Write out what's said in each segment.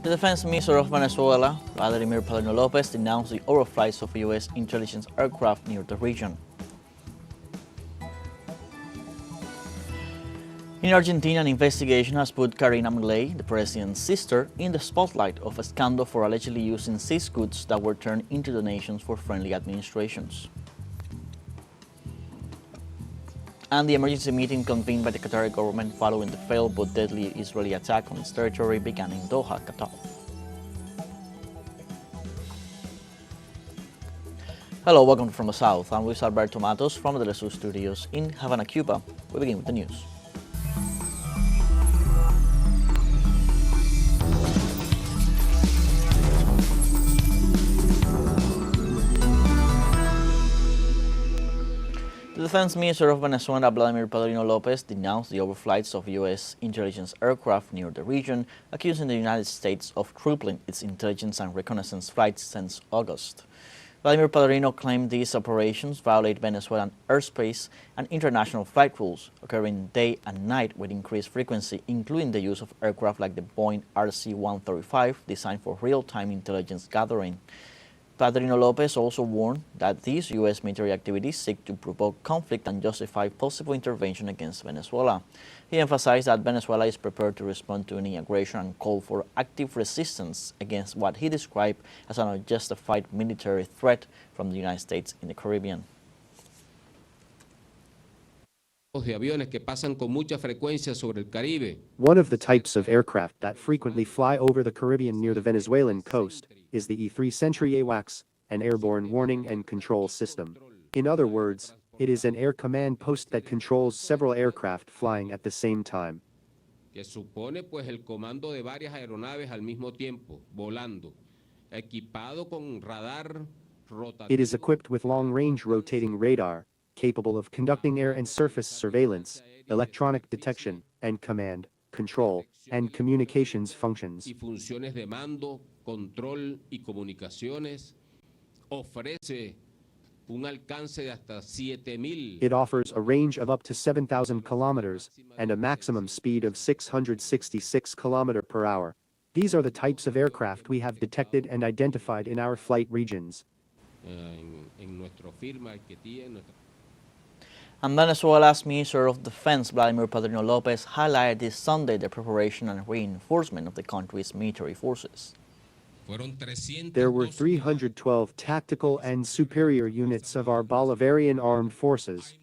The Defense Minister of Venezuela, Vladimir Lopez, denounced the overflights of U.S. intelligence aircraft near the region. In Argentina, an investigation has put Karina Milei, the president's sister, in the spotlight of a scandal for allegedly using seized goods that were turned into donations for friendly administrations. And the emergency meeting convened by the Qatari government following the failed but deadly Israeli attack on its territory began in Doha, Qatar. Hello, welcome from the South. I'm Luis Alberto Matos from the teleSUR studios in Havana, Cuba. We begin with the news. The Defense Minister of Venezuela, Vladimir Lopez, denounced the overflights of U.S. intelligence aircraft near the region, accusing the United States of tripling its intelligence and reconnaissance flights since August. Vladimir claimed these operations violate Venezuelan airspace and international flight rules, occurring day and night with increased frequency, including the use of aircraft like the Boeing RC-135, designed for real-time intelligence gathering. Lopez also warned that these U.S. military activities seek to provoke conflict and justify possible intervention against Venezuela. He emphasized that Venezuela is prepared to respond to any aggression and called for active resistance against what he described as an unjustified military threat from the United States in the Caribbean. De aviones que pasan con mucha frecuencia sobre el Caribe. One of the types of aircraft that frequently fly over the Caribbean near the Venezuelan coast is the E-3 Sentry AWACS, an airborne warning and control system. In other words, it is an air command post that controls several aircraft flying at the same time. Que supone pues el comando de varias aeronaves al mismo tiempo, volando, equipado con radar rotativo. It is equipped with long-range rotating radar, capable of conducting air and surface surveillance, electronic detection, and command, control, and communications functions. Y funciones de mando, control y comunicaciones. Ofrece un alcance de hasta 7,000. It offers a range of up to 7,000 kilometers and a maximum speed of 666 kilometers per hour. These are the types of aircraft we have detected and identified in our flight regions. En nuestro firma que tiene And Venezuela's Minister of Defense, Vladimir Lopez, highlighted this Sunday the preparation and reinforcement of the country's military forces. There were 312 tactical and superior units of our Bolivarian armed forces.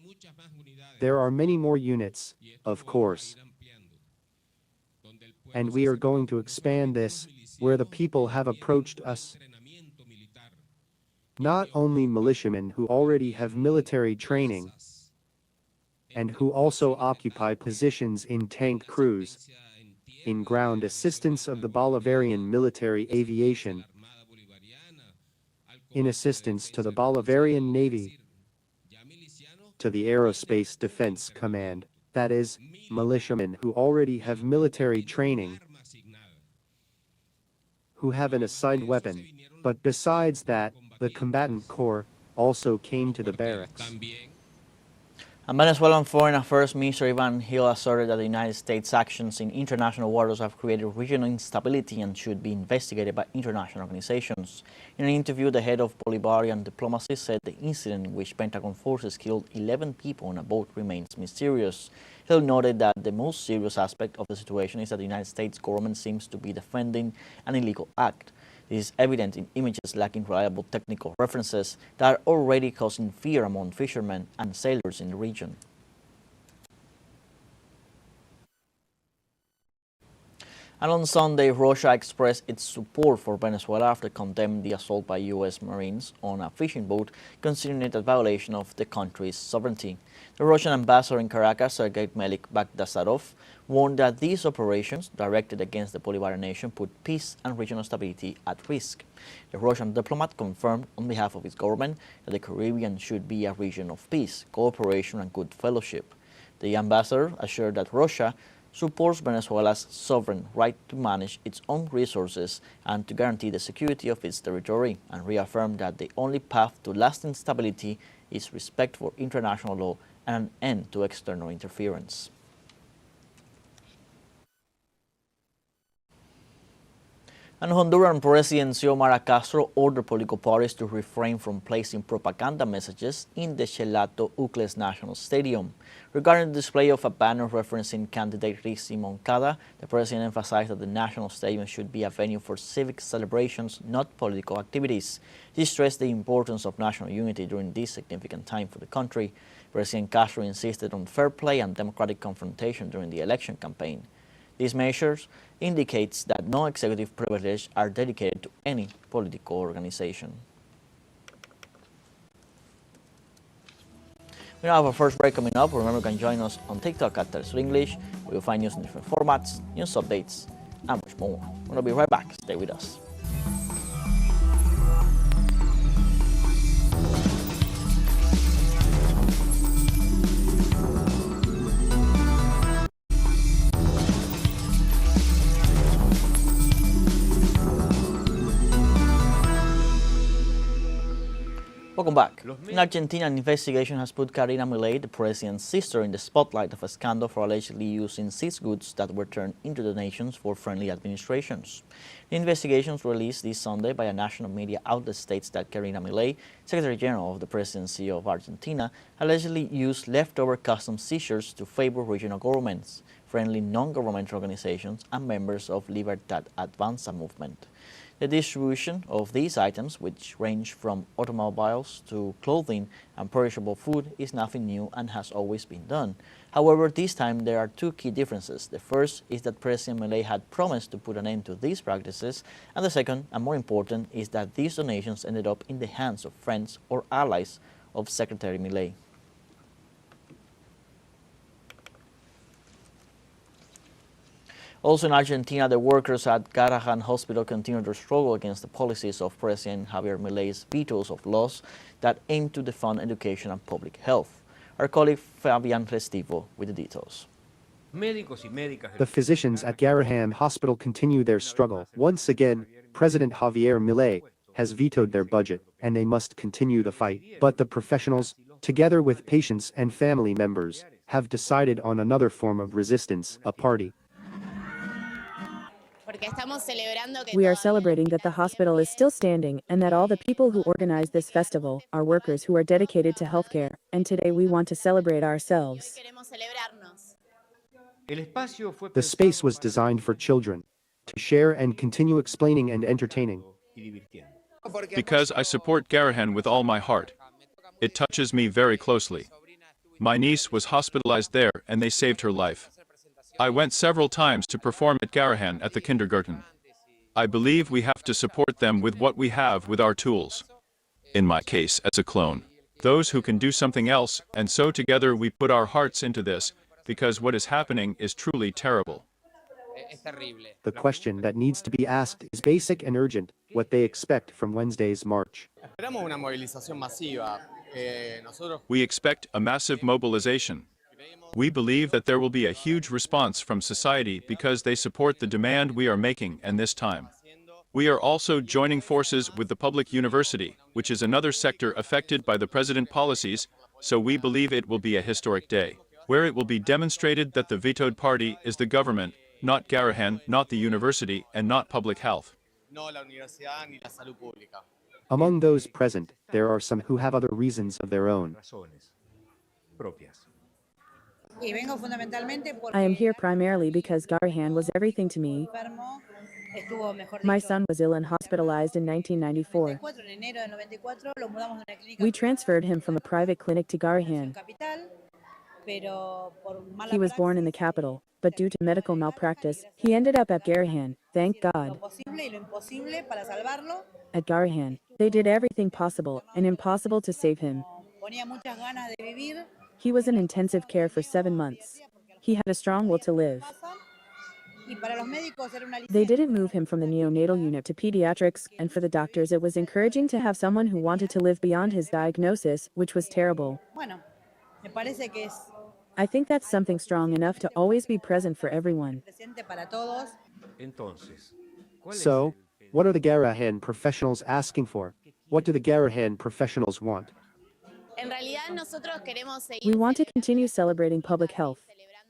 There are many more units, of course. And we are going to expand this, where the people have approached us. Not only militiamen who already have military training, and who also occupy positions in tank crews, in ground assistance of the Bolivarian military aviation, in assistance to the Bolivarian Navy, to the Aerospace Defense Command, that is, militiamen who already have military training, who have an assigned weapon, but besides that, the combatant corps also came to the barracks. And Venezuelan Foreign Affairs Minister Ivan Gil asserted that the United States' actions in international waters have created regional instability and should be investigated by international organizations. In an interview, the head of Bolivarian diplomacy said the incident in which Pentagon forces killed 11 people on a boat remains mysterious. Gil noted that the most serious aspect of the situation is that the United States government seems to be defending an illegal act. This is evident in images lacking reliable technical references that are already causing fear among fishermen and sailors in the region. And on Sunday, Russia expressed its support for Venezuela after condemning the assault by U.S. Marines on a fishing boat, considering it a violation of the country's sovereignty. The Russian ambassador in Caracas, Sergei Melik-Bagdasarov, warned that these operations directed against the Bolivarian nation put peace and regional stability at risk. The Russian diplomat confirmed on behalf of his government that the Caribbean should be a region of peace, cooperation and good fellowship. The ambassador assured that Russia supports Venezuela's sovereign right to manage its own resources and to guarantee the security of its territory, and reaffirmed that the only path to lasting stability is respect for international law and an end to external interference. And Honduran President Xiomara Castro ordered political parties to refrain from placing propaganda messages in the Chelato Ucles National Stadium. Regarding the display of a banner referencing candidate Rixi Moncada, the president emphasized that the national stadium should be a venue for civic celebrations, not political activities. He stressed the importance of national unity during this significant time for the country. President Castro insisted on fair play and democratic confrontation during the election campaign. These measures indicates that no executive privileges are dedicated to any political organization. We now have our first break coming up. Remember, you can join us on TikTok at teleSUR English, where you'll find news in different formats, news updates, and much more. We're going to be right back. Stay with us. Welcome back. In Argentina, an investigation has put Karina Milei, the president's sister, in the spotlight of a scandal for allegedly using seized goods that were turned into donations for friendly administrations. The investigations released this Sunday by a national media outlet states that Karina Milei, Secretary General of the Presidency of Argentina, allegedly used leftover customs seizures to favor regional governments, friendly non-governmental organizations, and members of Libertad Avanza movement. The distribution of these items, which range from automobiles to clothing and perishable food, is nothing new and has always been done. However, this time there are two key differences. The first is that President Milei had promised to put an end to these practices, and the second, and more important, is that these donations ended up in the hands of friends or allies of Secretary Milei. Also in Argentina, the workers at Garrahan Hospital continue their struggle against the policies of President Javier Milei's vetoes of laws that aim to defund education and public health. Our colleague Fabian Restivo with the details. The physicians at Garrahan Hospital continue their struggle. Once again, President Javier Milei has vetoed their budget, and they must continue the fight. But the professionals, together with patients and family members, have decided on another form of resistance, a party. We are celebrating that the hospital is still standing and that all the people who organize this festival are workers who are dedicated to healthcare, and today we want to celebrate ourselves. The space was designed for children to share and continue explaining and entertaining. Because I support Garrahan with all my heart. It touches me very closely. My niece was hospitalized there and they saved her life. I went several times to perform at Garrahan at the kindergarten. I believe we have to support them with what we have with our tools. In my case, as a clone. Those who can do something else, and so together we put our hearts into this, because what is happening is truly terrible. The question that needs to be asked is basic and urgent, what they expect from Wednesday's march. We expect a massive mobilization. We believe that there will be a huge response from society because they support the demand we are making and this time. We are also joining forces with the public university, which is another sector affected by the president policies, so we believe it will be a historic day, where it will be demonstrated that the vetoed party is the government, not Garrahan, not the university, and not public health. Among those present, there are some who have other reasons of their own. I am here primarily because Garrahan was everything to me. My son was ill and hospitalized in 1994. We transferred him from a private clinic to Garrahan. He was born in the capital, but due to medical malpractice, he ended up at Garrahan, thank God. At Garrahan, they did everything possible and impossible to save him. He was in intensive care for 7 months. He had a strong will to live. They didn't move him from the neonatal unit to pediatrics, and for the doctors it was encouraging to have someone who wanted to live beyond his diagnosis, which was terrible. I think that's something strong enough to always be present for everyone. So, what are the Garrahan professionals asking for? What do the Garrahan professionals want? We want to continue celebrating public health,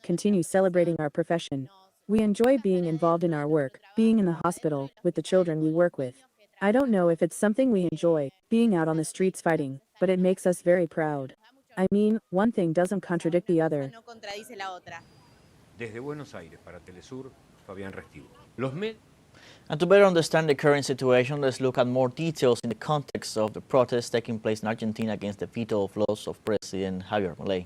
continue celebrating our profession. We enjoy being involved in our work, being in the hospital, with the children we work with. I don't know if it's something we enjoy, being out on the streets fighting, but it makes us very proud. I mean, one thing doesn't contradict the other. Desde Buenos Aires para Telesur, Fabián Restivo. Los medios. And to better understand the current situation, let's look at more details in the context of the protests taking place in Argentina against the veto of laws of President Javier Milei.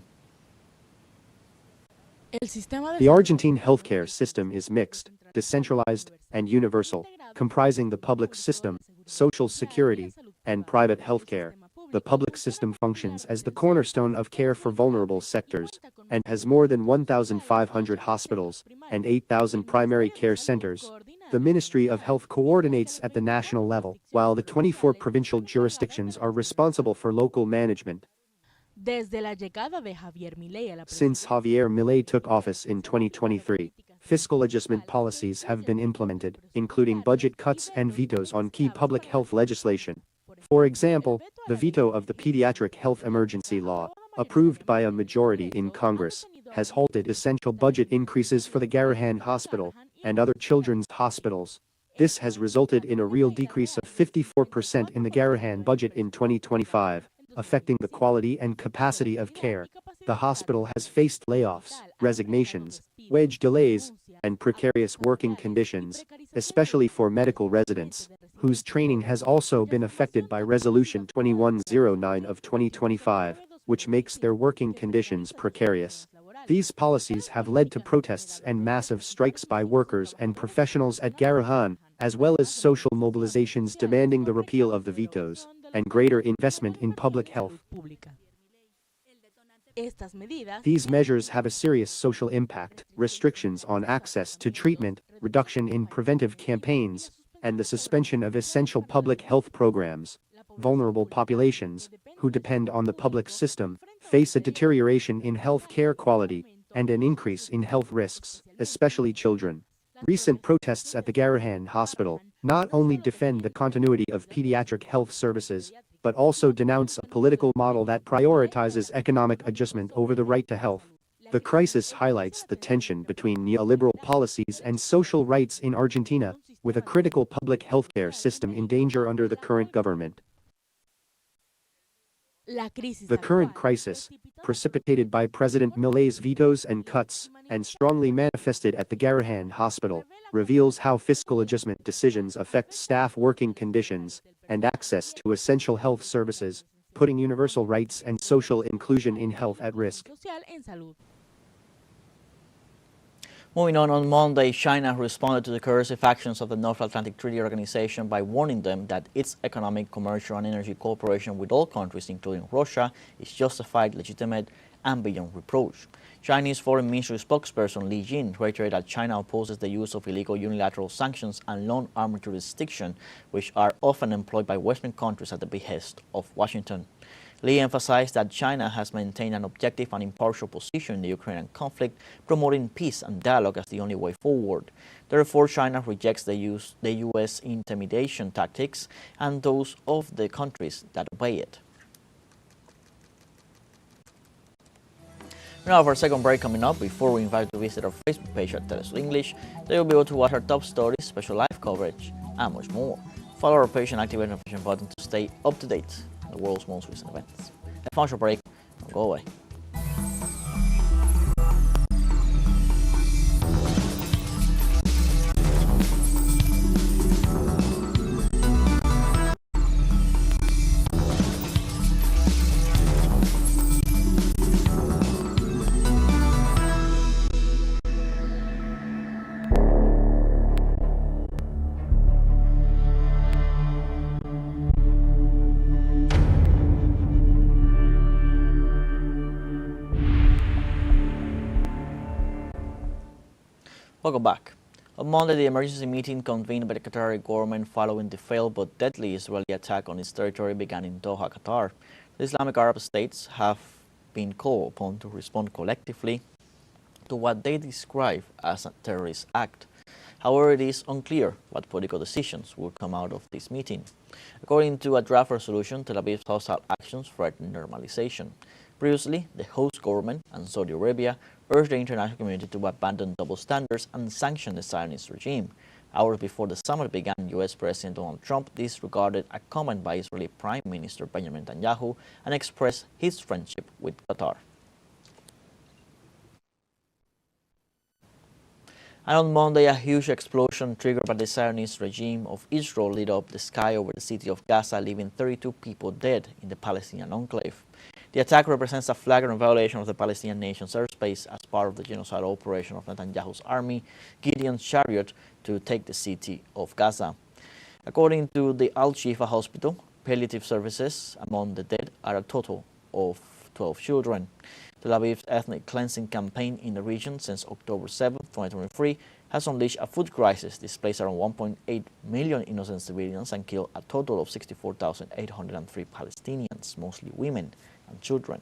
The Argentine healthcare system is mixed, decentralized, and universal, comprising the public system, social security, and private healthcare. The public system functions as the cornerstone of care for vulnerable sectors, and has more than 1,500 hospitals and 8,000 primary care centers. The Ministry of Health coordinates at the national level, while the 24 provincial jurisdictions are responsible for local management. Since Javier Milei took office in 2023, fiscal adjustment policies have been implemented, including budget cuts and vetoes on key public health legislation. For example, the veto of the Pediatric Health Emergency Law, approved by a majority in Congress, has halted essential budget increases for the Garrahan Hospital and other children's hospitals. This has resulted in a real decrease of 54% in the Garrahan budget in 2025, affecting the quality and capacity of care. The hospital has faced layoffs, resignations, wage delays, and precarious working conditions, especially for medical residents, whose training has also been affected by Resolution 2109 of 2025, which makes their working conditions precarious. These policies have led to protests and massive strikes by workers and professionals at Garrahan, as well as social mobilizations demanding the repeal of the vetoes and greater investment in public health. These measures have a serious social impact: restrictions on access to treatment, reduction in preventive campaigns, and the suspension of essential public health programs. Vulnerable populations, who depend on the public system, face a deterioration in health care quality and an increase in health risks, especially children. Recent protests at the Garrahan Hospital not only defend the continuity of pediatric health services, but also denounce a political model that prioritizes economic adjustment over the right to health. The crisis highlights the tension between neoliberal policies and social rights in Argentina, with a critical public healthcare system in danger under the current government. The current crisis, precipitated by President Milei's vetoes and cuts, and strongly manifested at the Garrahan Hospital, reveals how fiscal adjustment decisions affect staff working conditions and access to essential health services, putting universal rights and social inclusion in health at risk. Moving on Monday, China responded to the coercive actions of the North Atlantic Treaty Organization by warning them that its economic, commercial, and energy cooperation with all countries, including Russia, is justified, legitimate, and beyond reproach. Chinese Foreign Ministry spokesperson Li Jin reiterated that China opposes the use of illegal unilateral sanctions and non-armed jurisdiction, which are often employed by Western countries at the behest of Washington. Li emphasized that China has maintained an objective and impartial position in the Ukrainian conflict, promoting peace and dialogue as the only way forward. Therefore, China rejects the U.S. intimidation tactics and those of the countries that obey it. Now for our second break coming up, before we invite you to visit our Facebook page at teleSUR English, there you'll be able to watch our top stories, special live coverage, and much more. Follow our page and activate the notification button to stay up to date on the world's most recent events. Have a fun short break, don't go away. Welcome back. On Monday, the emergency meeting convened by the Qatari government following the failed but deadly Israeli attack on its territory began in Doha, Qatar. The Islamic Arab states have been called upon to respond collectively to what they describe as a terrorist act. However, it is unclear what political decisions will come out of this meeting. According to a draft resolution, Tel Aviv's hostile actions threaten normalization. Previously, the host government and Saudi Arabia urged the international community to abandon double standards and sanction the Zionist regime. Hours before the summit began, U.S. President Donald Trump disregarded a comment by Israeli Prime Minister Benjamin Netanyahu and expressed his friendship with Qatar. And on Monday, a huge explosion triggered by the Zionist regime of Israel lit up the sky over the city of Gaza, leaving 32 people dead in the Palestinian enclave. The attack represents a flagrant violation of the Palestinian nation's airspace as part of the genocidal operation of Netanyahu's army, Gideon's Chariot, to take the city of Gaza. According to the Al-Shifa hospital, palliative services among the dead are a total of 12 children. Tel Aviv's ethnic cleansing campaign in the region since October 7, 2023 has unleashed a food crisis, displaced around 1.8 million innocent civilians, and killed a total of 64,803 Palestinians, mostly women and children.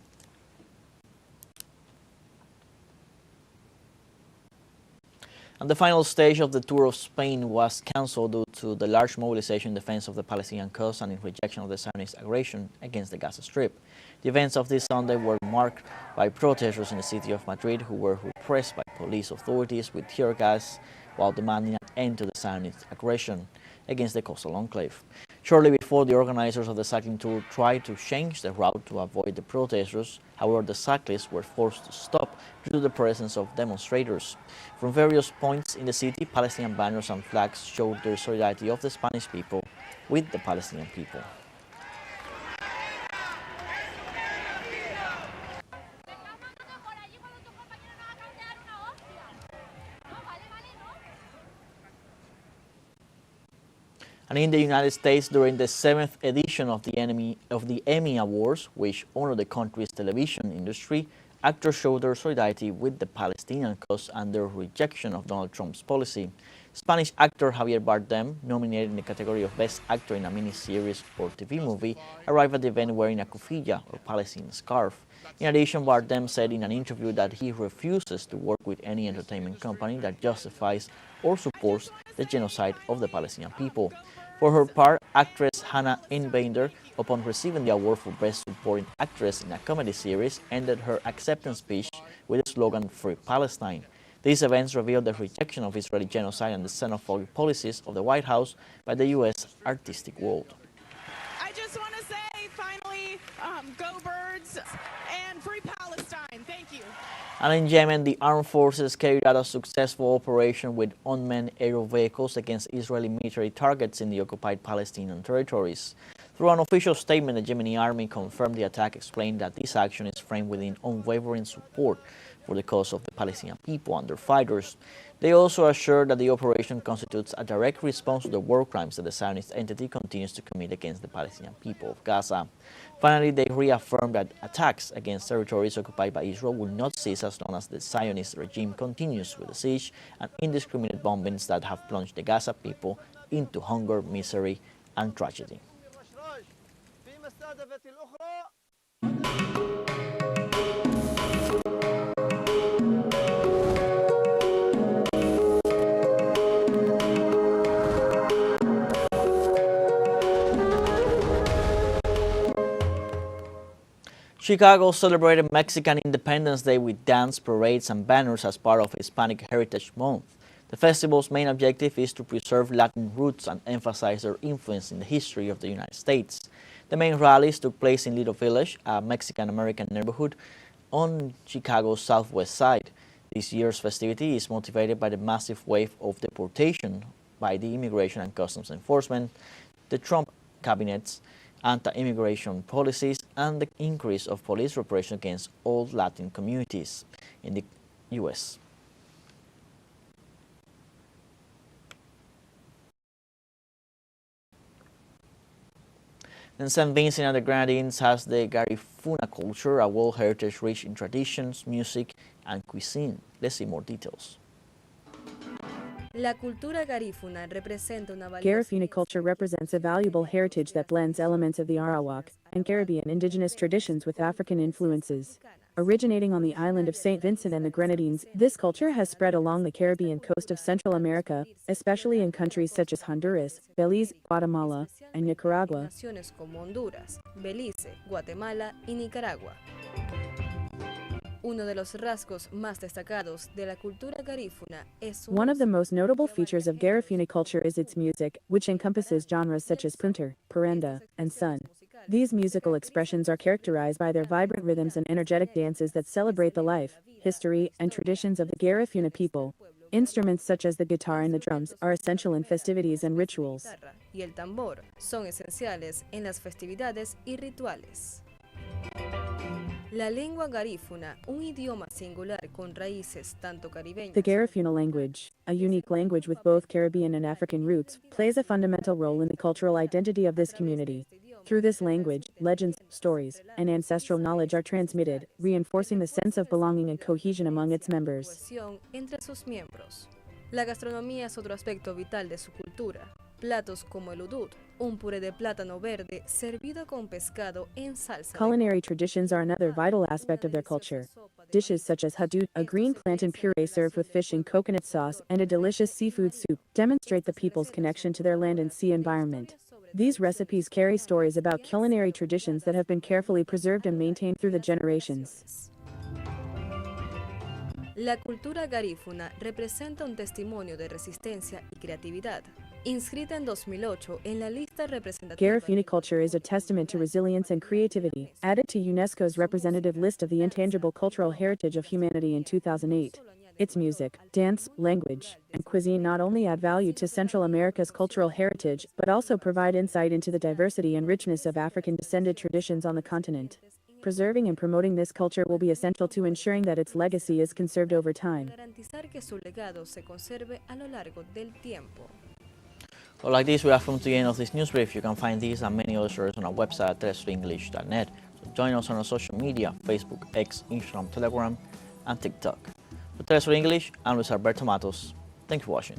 And the final stage of the tour of Spain was cancelled due to the large mobilization in defense of the Palestinian cause and in rejection of the Zionist aggression against the Gaza Strip. The events of this Sunday were marked by protesters in the city of Madrid who were repressed by police authorities with tear gas while demanding an end to the Zionist aggression against the coastal enclave. Shortly before, the organizers of the cycling tour tried to change the route to avoid the protesters. However, the cyclists were forced to stop due to the presence of demonstrators. From various points in the city, Palestinian banners and flags showed their solidarity of the Spanish people with the Palestinian people. And in the United States, during the 7th edition of the Emmy Awards, which honor the country's television industry, actors showed their solidarity with the Palestinian cause and their rejection of Donald Trump's policy. Spanish actor Javier Bardem, nominated in the category of Best Actor in a miniseries or TV movie, arrived at the event wearing a kufiyya or Palestinian scarf. In addition, Bardem said in an interview that he refuses to work with any entertainment company that justifies or supports the genocide of the Palestinian people. For her part, actress Hannah Einbinder, upon receiving the award for Best Supporting Actress in a comedy series, ended her acceptance speech with the slogan "Free Palestine." These events revealed the rejection of Israeli genocide and the xenophobic policies of the White House by the U.S. artistic world. I just want to say, finally, go Birds and Free Palestine. Thank you. And in Yemen, the armed forces carried out a successful operation with unmanned aerial vehicles against Israeli military targets in the occupied Palestinian territories. Through an official statement, the Yemeni army confirmed the attack, explained that this action is framed within unwavering support for the cause of the Palestinian people and their fighters. They also assured that the operation constitutes a direct response to the war crimes that the Zionist entity continues to commit against the Palestinian people of Gaza. Finally, they reaffirmed that attacks against territories occupied by Israel will not cease as long as the Zionist regime continues with the siege and indiscriminate bombings that have plunged the Gaza people into hunger, misery, and tragedy. Chicago celebrated Mexican Independence Day with dance, parades, and banners as part of Hispanic Heritage Month. The festival's main objective is to preserve Latin roots and emphasize their influence in the history of the United States. The main rallies took place in Little Village, a Mexican-American neighborhood on Chicago's southwest side. This year's festivity is motivated by the massive wave of deportation by the Immigration and Customs Enforcement, the Trump cabinet's anti-immigration policies, and the increase of police repression against all Latin communities in the U.S. And St. Vincent and the Grenadines has the Garifuna culture, a world heritage rich in traditions, music, and cuisine. Let's see more details. Garifuna culture represents a valuable heritage that blends elements of the Arawak and Caribbean indigenous traditions with African influences. Originating on the island of St. Vincent and the Grenadines, this culture has spread along the Caribbean coast of Central America, especially in countries such as Honduras, Belize, Guatemala, and Nicaragua. Uno de los rasgos más destacados de la cultura garífuna es su One of the música, most notable que features of abarca géneros Garifuna culture is its music, which encompasses genres such as punter, paranda, and sun. These musical expressions are characterized by their vibrant rhythms and energetic dances that celebrate the life, history, and traditions of the Garifuna people. Instruments such as the guitar and the drums are essential in festivities and rituals. La guitarra y el tambor son esenciales en las festividades y rituales. La lengua garífuna, un idioma singular con raíces tanto caribeñas. The Garifuna language, a unique language with both Caribbean and African roots, plays a fundamental role in the cultural identity of this community. Through this language, legends, stories, and ancestral knowledge are transmitted, reinforcing the sense of belonging and cohesion among its members. Cohesión entre sus miembros. La gastronomía es otro aspecto vital de su cultura. Platos como el udud, un puré de plátano verde servido con pescado en salsa. Culinary traditions are another vital aspect of their culture. Dishes such as hadud, a green plantain puree served with fish and coconut sauce, and a delicious seafood soup, demonstrate the people's connection to their land and sea environment. These recipes carry stories about culinary traditions that have been carefully preserved and maintained through the generations. La cultura garífuna representa un testimonio de resistencia y creatividad. Inscrita en 2008 en la lista representativa. Garifuna culture is a testament to resilience and creativity, added to UNESCO's representative list of the intangible cultural heritage of humanity in 2008. Its music, dance, language, and cuisine not only add value to Central America's cultural heritage, but also provide insight into the diversity and richness of African-descended traditions on the continent. Preserving and promoting this culture will be essential to ensuring that its legacy is conserved over time. Garantizar que su legado se conserve a lo largo del tiempo. Well, like this, we have come to the end of this news brief. You can find these and many other stories on our website at telesurenglish.net. So join us on our social media, Facebook, X, Instagram, Telegram, and TikTok. For Telesur English, I'm Luis Alberto Matos. Thank you for watching.